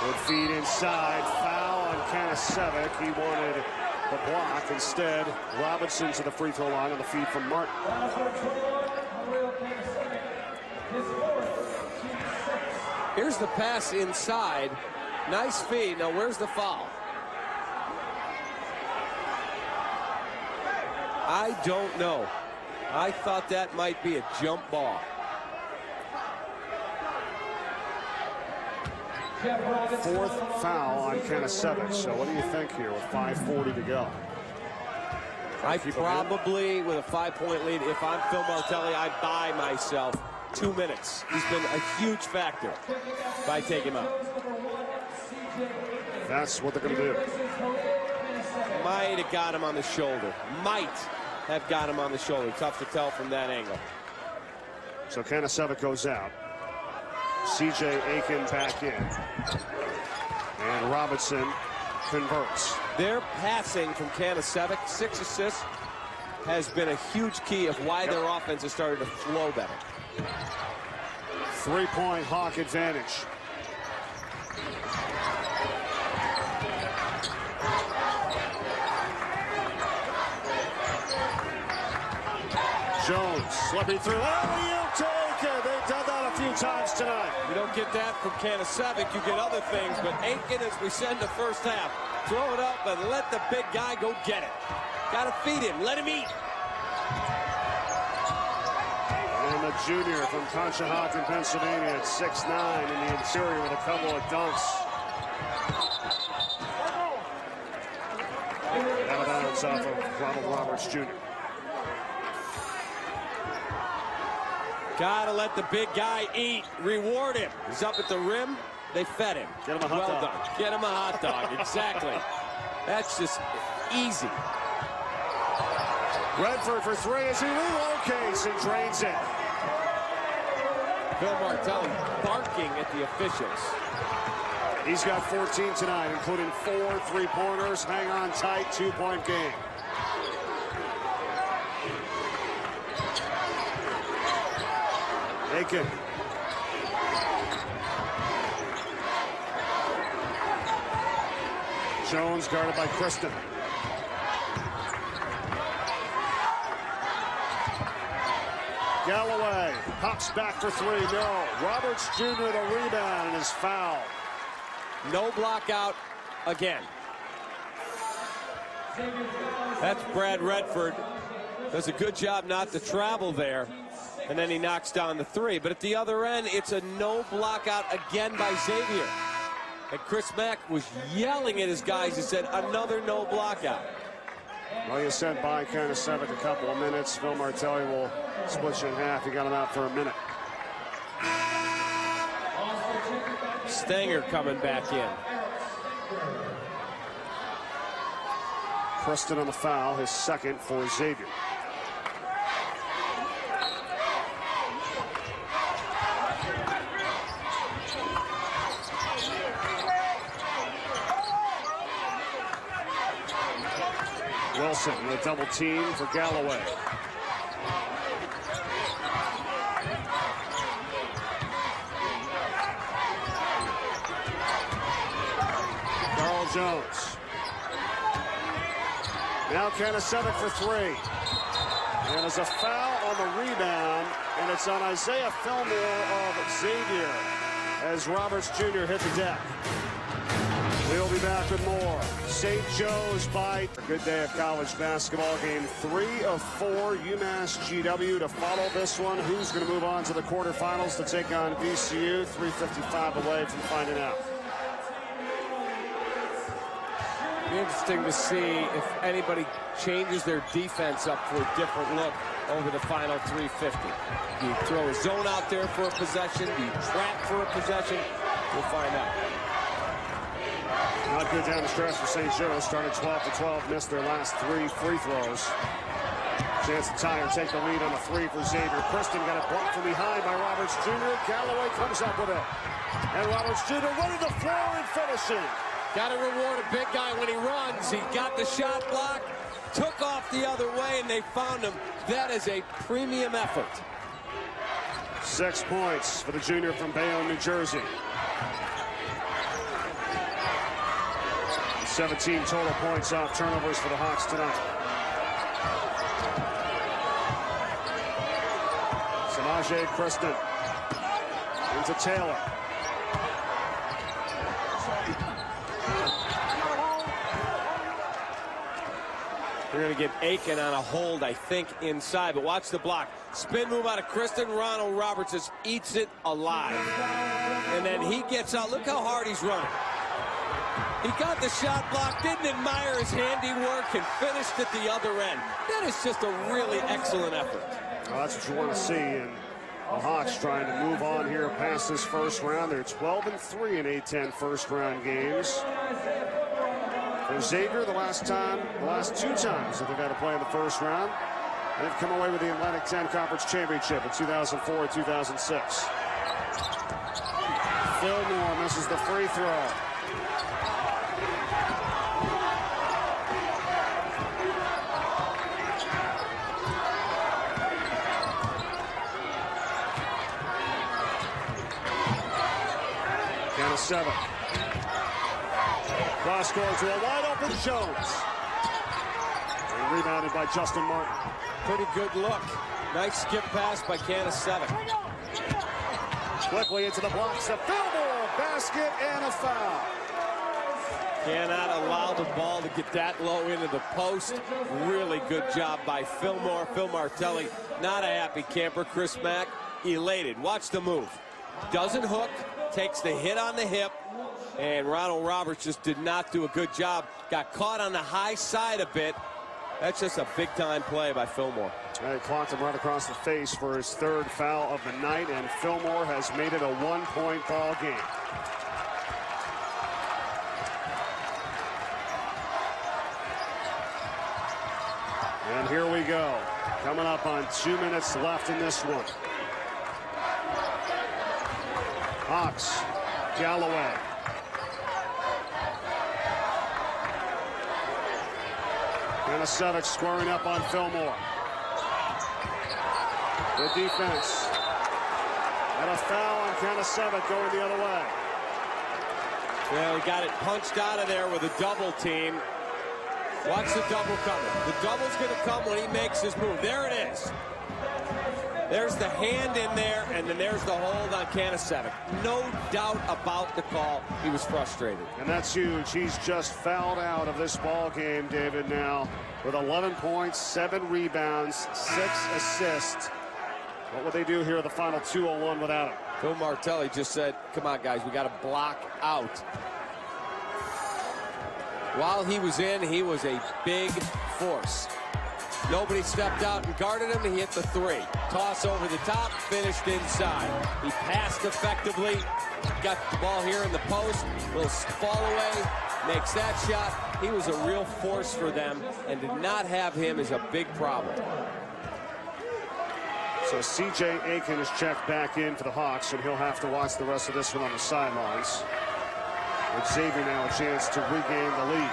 Good feed inside. Foul on Kanasevic. He wanted the block. Instead, Robinson to the free throw line on the feed from Martin. Here's the pass inside. Nice feed. Now, where's the foul? I don't know. I thought that might be a jump ball. 4th foul on Kanasevic. So what do you think here with 5:40 to go? I probably, with a 5-point lead, if I'm Phil Martelli, I buy myself 2 minutes. He's been a huge factor by taking him out. That's what they're going to do. Might have got him on the shoulder. Might have got him on the shoulder. Tough to tell from that angle. So Kanasevic goes out. C.J. Aiken back in. And Robinson converts. Their passing from Kanasevic, 6 assists, has been a huge key of why their offense has started to flow better. 3-point Hawk advantage. Jones slipping through. Alley-oop to Aiken. They've done that a few times tonight. You don't get that from Kanasevic. You get other things. But Aiken, as we said in the first half, throw it up and let the big guy go get it. Got to feed him. Let him eat. And the junior from Conshohocken, Pennsylvania at 6'9" in the interior with a couple of dunks. Out of bounds off of Ronald Roberts Jr. Gotta let the big guy eat. Reward him. He's up at the rim. They fed him. Get him a hot dog. Done. Get him a hot dog. Exactly. That's just easy. Redford for 3 as he relocates and drains it. Bill Martelli barking at the officials. He's got 14 tonight, including 4 3-pointers. Hang on tight, 2-point game. Aiken. Jones guarded by Kristen. Galloway pops back for 3. No. Roberts Jr. the rebound and is fouled. No block out again. That's Brad Redford. Does a good job not to travel there. And then he knocks down the 3. But at the other end, it's a no block out again by Xavier. And Chris Mack was yelling at his guys and said, another no block out. Well, you sent by Kanasevic a couple of minutes. Phil Martelli will split you in half. He got him out for a minute. Stanger coming back in. Preston on the foul, his second for Xavier. Wilson with a double team for Galloway. Carl Jones. Now Kanasevic for 3. And there's a foul on the rebound, and it's on Isaiah Fillmore of Xavier as Roberts Jr. hit the deck. We'll be back with more. St. Joe's by a good day of college basketball. Game 3 of 4, UMass GW to follow this one. Who's going to move on to the quarterfinals to take on VCU? 3:55 away from finding out. Be interesting to see if anybody changes their defense up for a different look over the final 350. Do you throw a zone out there for a possession? Do you trap for a possession? We'll find out. Not good down the stretch for St. Joe. Started 12 for 12, missed their last 3 free throws. Chance to tie or take the lead on the 3 for Xavier. Kristen got it blocked from behind by Roberts Jr. Galloway comes up with it. And Roberts Jr. running the floor and finishing. Got to reward a big guy when he runs. He got the shot block, took off the other way, and they found him. That is a premium effort. 6 points for the junior from Bayonne, New Jersey. 17 total points off turnovers for the Hawks tonight. Samaje Kristen into Taylor. They're going to get Aiken on a hold, I think, inside. But watch the block. Spin move out of Kristen. Ronald Roberts just eats it alive. And then he gets out. Look how hard he's running. He got the shot block, didn't admire his handiwork, and finished at the other end. That is just a really excellent effort. Well, that's what you want to see. And The Hawks trying to move on here past this first round. They're 12-3 in A-10 first-round games. For Xavier, the last two times that they've had to play in the first round, they've come away with the Atlantic 10 Conference Championship in 2004 and 2006. Fillmore misses the free throw. Count of 7. Cross court to a wide open Jones. And rebounded by Justin Martin. Pretty good look. Nice skip pass by Candace 7. Quickly into the blocks of Fillmore. Basket and a foul. Cannot allow the ball to get that low into the post. Really good job by Fillmore. Phil Martelli, not a happy camper. Chris Mack, elated. Watch the move. Doesn't hook, takes the hit on the hip, and Ronald Roberts just did not do a good job. Got caught on the high side a bit. That's just a big-time play by Fillmore. They clocked him right across the face for his 3rd foul of the night, and Fillmore has made it a 1-point ball game. And here we go. Coming up on 2 minutes left in this one. Hawks, Galloway. Kanasevic scoring up on Fillmore. The defense. And a foul on Kanasevic going the other way. Well, he got it punched out of there with a double team. Watch the double coming. The double's going to come when he makes his move. There it is. There's the hand in there, and then there's the hold on Kanasevic. No doubt about the call. He was frustrated. And that's huge. He's just fouled out of this ball game, David, now with 11 points, 7 rebounds, 6 assists. What would they do here in the final 2:01 without him? Phil Martelli just said, come on, guys, we got to block out. While he was in, he was a big force. Nobody stepped out and guarded him. He hit the 3. Toss over the top, finished inside. He passed effectively. Got the ball here in the post. Little fall away, makes that shot. He was a real force for them, and did not have him is a big problem. So C.J. Aiken is checked back in for the Hawks, and he'll have to watch the rest of this one on the sidelines. With Xavier now a chance to regain the lead.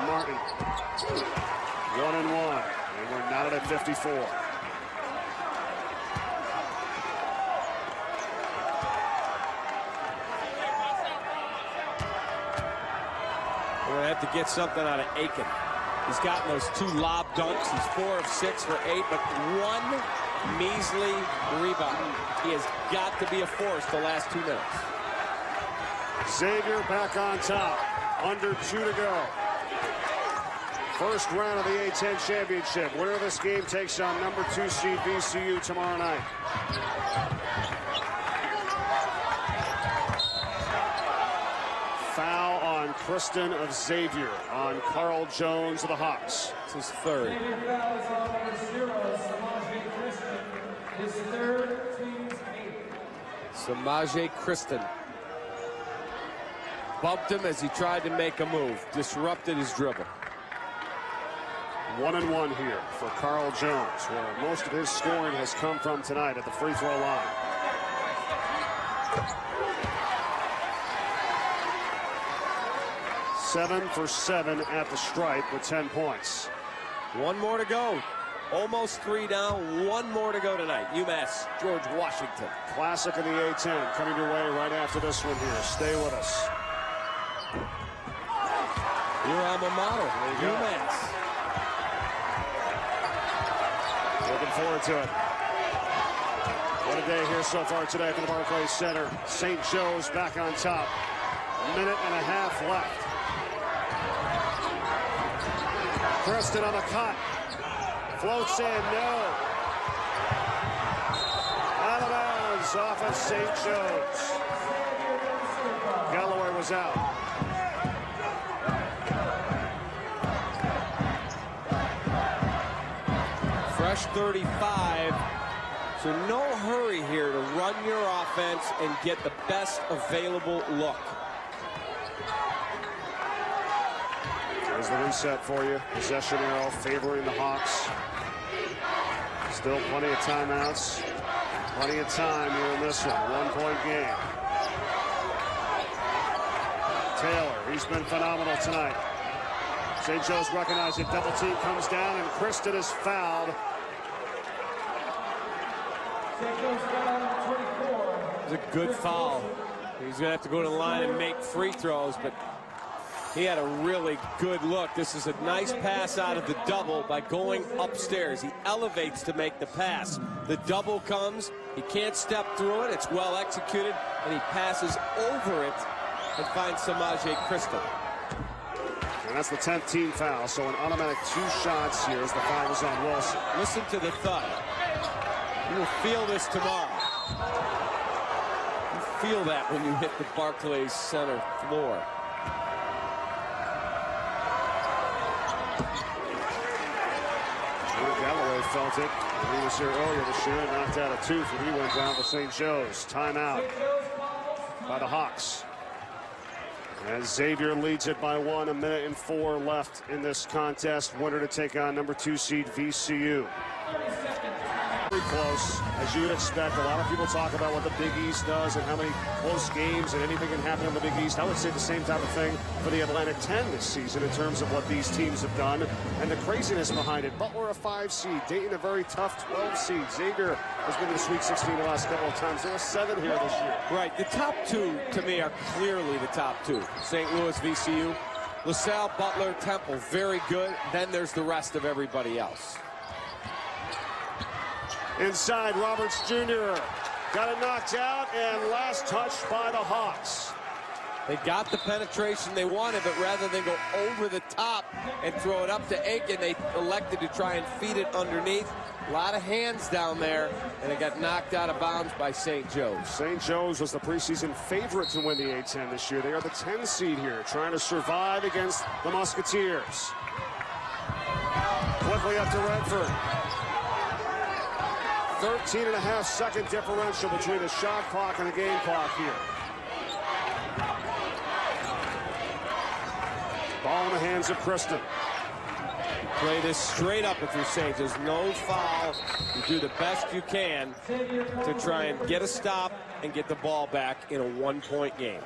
Martin. 1 and 1. And we're knotted at 54. We're going to have to get something out of Aiken. He's gotten those 2 lob dunks. He's 4 of 6 for 8, but 1 measly rebound. He has got to be a force the last 2 minutes. Xavier back on top. Under 2 to go. First round of the A-10 championship. Winner of this game takes on number 2 seed VCU tomorrow night. Foul on Kristen of Xavier on Carl Jones of the Hawks. It's his 3rd. Samaje Kristen bumped him as he tried to make a move. Disrupted his dribble. 1 and 1 here for Carl Jones, where most of his scoring has come from tonight at the free throw line. Seven for 7 at the stripe with 10 points. 1 more to go. Almost 3 down. 1 more to go tonight. UMass George Washington. Classic in the A-10 coming your way right after this one here. Stay with us. Your alma mater, UMass. Looking forward to it. What a day here so far today for the Barclays Center. St. Joe's back on top. 1.5 minutes left. Preston on the cut. Floats in, no. Out of bounds off of St. Joe's. Galloway was out. Fresh 35 So no hurry here to run your offense and get the best available look. There's the reset for you. Possession arrow favoring the Hawks. Still plenty of timeouts. Plenty of time here in this one. 1-point game. Taylor, he's been phenomenal tonight. St. Joe's recognized it. Double team comes down, and Kristen is fouled. It's a good foul. He's going to have to go to the line and make free throws, but he had a really good look. This is a nice pass out of the double by going upstairs. He elevates to make the pass. The double comes. He can't step through it. It's well executed, and he passes over it and finds Samaje Crystal. And that's the 10th team foul, so an automatic 2 shots here as the foul is on Wilson. Listen to the thud. You will feel this tomorrow. You feel that when you hit the Barclays Center floor. Galloway felt it. He was here earlier this year and knocked out a tooth when he went down for St. Joe's. Timeout by the Hawks. As Xavier leads it by 1, 1:04 left in this contest. Winner to take on number 2 seed VCU. Very close, as you would expect. A lot of people talk about what the Big East does and how many close games and anything can happen in the Big East. I would say the same type of thing for the Atlantic 10 this season in terms of what these teams have done and the craziness behind it. Butler a 5 seed, Dayton a very tough 12 seed. Xavier has been to the Sweet 16 the last couple of times. There were 7 here this year. Right, the top 2 to me are clearly the top 2. St. Louis, VCU, LaSalle, Butler, Temple, very good. Then there's the rest of everybody else. Inside, Roberts Jr. got it knocked out, and last touch by the Hawks. They got the penetration they wanted, but rather than go over the top and throw it up to Aiken, they elected to try and feed it underneath. A lot of hands down there, and it got knocked out of bounds by St. Joe's. St. Joe's was the preseason favorite to win the A-10 this year. They are the 10 seed here, trying to survive against the Musketeers. Quickly up to Redford. 13.5-second differential between the shot clock and the game clock here. Ball in the hands of Kristen. Play this straight up if you're St. There's no foul. You do the best you can to try and get a stop and get the ball back in a 1-point game.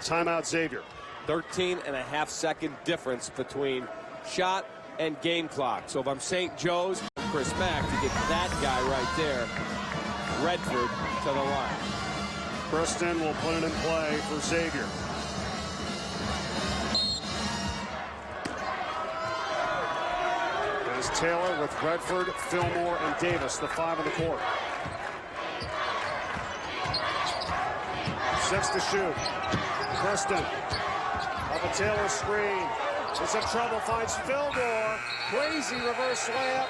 Timeout, Xavier. 13.5-second difference between shot and game clock. So if I'm St. Joe's, Chris Mack to get that guy right there, Redford, to the line. Kristen will put it in play for Xavier. As Taylor with Redford, Fillmore, and Davis, the 5 on the court. 6 to shoot. Kristen up a Taylor screen. It's in trouble, finds Fillmore. Crazy reverse layup.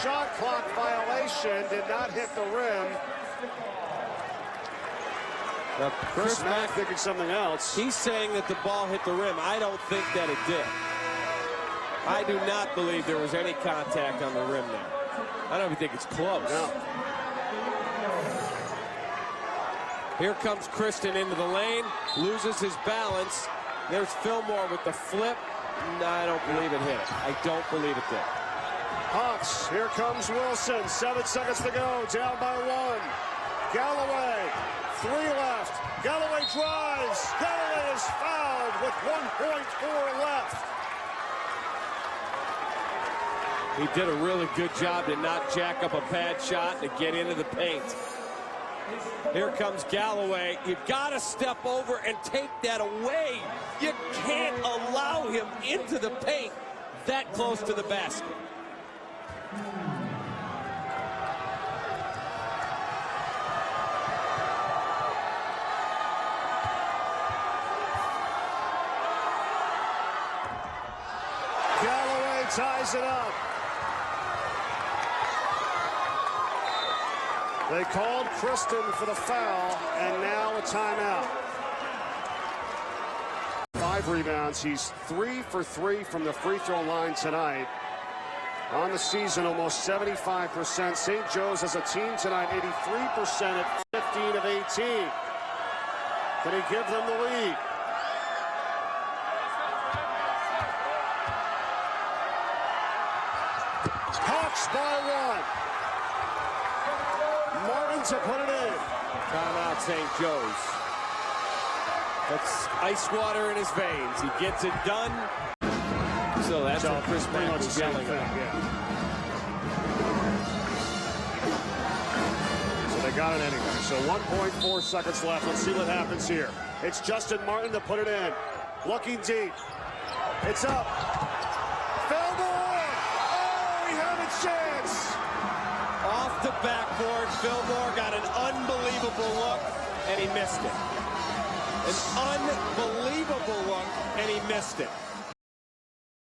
Shot clock violation, did not hit the rim. Now, Chris Mack thinking something else. He's saying that the ball hit the rim. I don't think that it did. I do not believe there was any contact on the rim there. I don't even think it's close. No. Here comes Kristen into the lane, loses his balance. There's Fillmore with the flip. No, I don't believe it hit it. I don't believe it did. Hawks, here comes Wilson. 7 seconds to go, down by 1. Galloway, 3 left. Galloway drives. Galloway is fouled with 1.4 left. He did a really good job to not jack up a bad shot to get into the paint. Here comes Galloway. You've got to step over and take that away. You can't allow him into the paint that close to the basket. Galloway ties it up. They called Kristen for the foul, and now a timeout. 5 rebounds. He's 3 for 3 from the free throw line tonight. On the season, almost 75%. St. Joe's as a team tonight, 83% at 15 of 18. Can he give them the lead? Hawks by one. Martin to put it in. Timeout, St. Joe's. That's ice water in his veins. He gets it done. So that's what Chris Mack was yelling about. So they got it anyway. So 1.4 seconds left. Let's see what happens here. It's Justin Martin to put it in. Looking deep. It's up. Fillmore! Oh, he had a chance! Off the backboard, Fillmore got an unbelievable look, and he missed it. An unbelievable look, and he missed it.